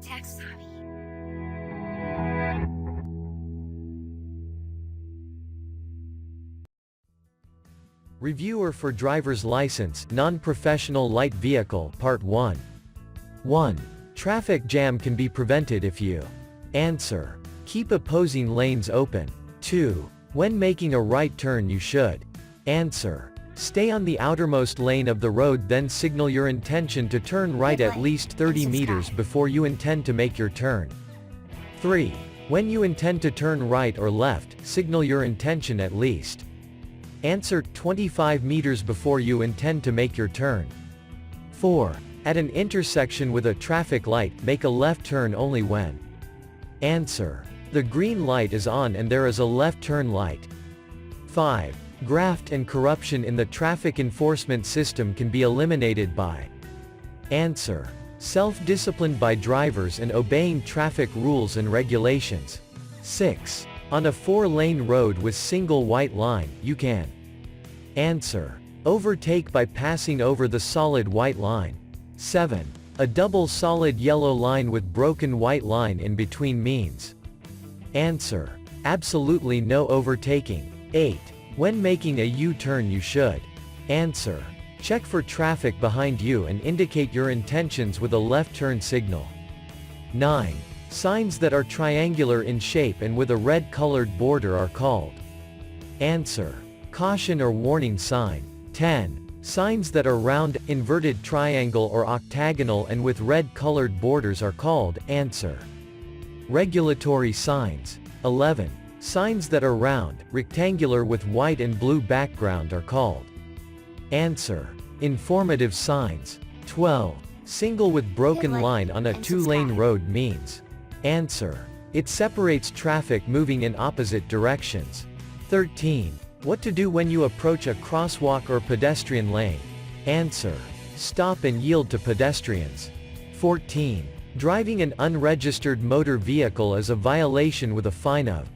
tech savvy. Reviewer for Driver's License, Non-Professional Light Vehicle, Part 1. 1. Traffic jam can be prevented if you answer. Keep opposing lanes open. 2. When making a right turn you should answer. Stay on the outermost lane of the road, then signal your intention to turn right at least 30 meters before you intend to make your turn. 3. When you intend to turn right or left, signal your intention at least answer 25 meters before you intend to make your turn. 4. At an intersection with a traffic light, make a left turn only when answer. The green light is on and there is a left turn light. 5. Graft and corruption in the traffic enforcement system can be eliminated by answer. Self-discipline by drivers and obeying traffic rules and regulations. 6. On a 4-lane road with single white line, you can answer. Overtake by passing over the solid white line. 7. A double solid yellow line with broken white line in between means answer. Absolutely no overtaking. 8. When making a U-turn you should answer. Check for traffic behind you and indicate your intentions with a left turn signal. 9. Signs that are triangular in shape and with a red-colored border are called answer. Caution or warning sign. 10. Signs that are round, inverted triangle or octagonal and with red-colored borders are called answer. Regulatory signs. 11. Signs that are round, rectangular with white and blue background are called answer. Informative signs. 12. Single with broken line on a 2-lane road means answer. It separates traffic moving in opposite directions. 13. What to do when you approach a crosswalk or pedestrian lane? Answer. Stop and yield to pedestrians. 14. Driving an unregistered motor vehicle is a violation with a fine of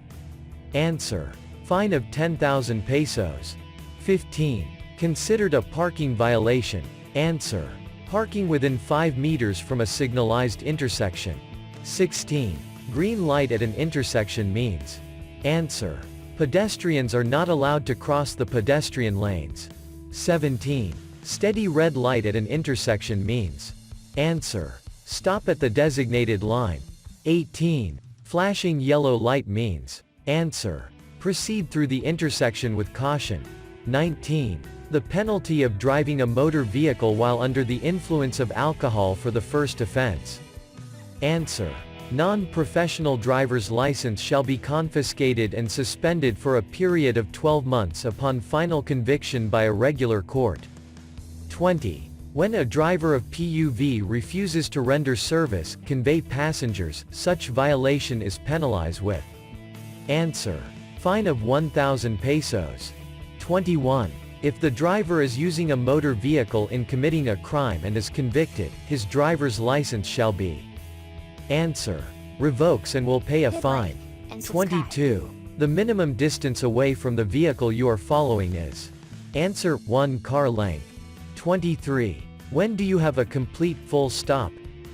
answer. Fine of 10,000 pesos. 15. Considered a parking violation. Answer. Parking within 5 meters from a signalized intersection. 16. Green light at an intersection means answer. Pedestrians are not allowed to cross the pedestrian lanes. 17. Steady red light at an intersection means answer. Stop at the designated line. 18. Flashing yellow light means answer. Proceed through the intersection with caution. 19. The penalty of driving a motor vehicle while under the influence of alcohol for the first offense. Answer. Non-professional driver's license shall be confiscated and suspended for a period of 12 months upon final conviction by a regular court. 20. When a driver of PUV refuses to render service, convey passengers, such violation is penalized with answer. Fine of 1,000 pesos. 21. If the driver is using a motor vehicle in committing a crime and is convicted, his driver's license shall be answer. Revokes and will pay a fine. 22. The minimum distance away from the vehicle you are following is answer. 1 car length. 23. When do you have a complete full stop?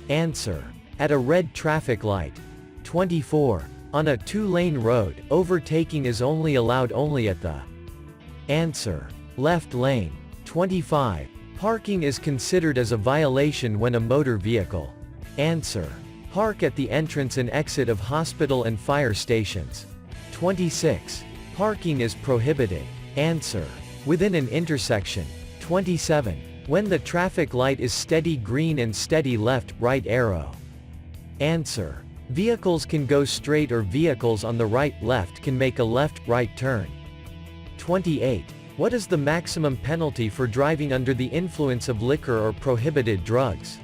Answer. At a red traffic light. 24. On a 2-lane road, overtaking is only allowed only at the answer. Left lane. 25. Parking is considered as a violation when a motor vehicle answer. Park at the entrance and exit of hospital and fire stations. 26. Parking is prohibited. Answer. Within an intersection. 27. When the traffic light is steady green and steady left-right arrow. Answer. Vehicles can go straight or vehicles on the right-left can make a left-right turn. 28. What is the maximum penalty for driving under the influence of liquor or prohibited drugs?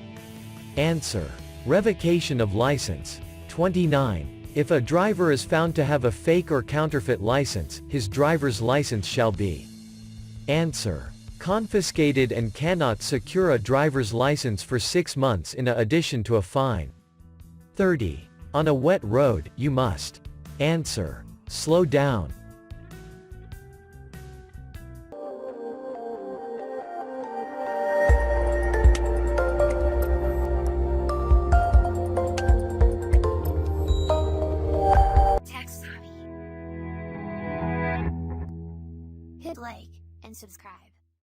Answer. Revocation of license. 29. If a driver is found to have a fake or counterfeit license, his driver's license shall be answer. Confiscated and cannot secure a driver's license for 6 months in addition to a fine. 30. On a wet road, you must answer. Slow down. hit like and subscribe.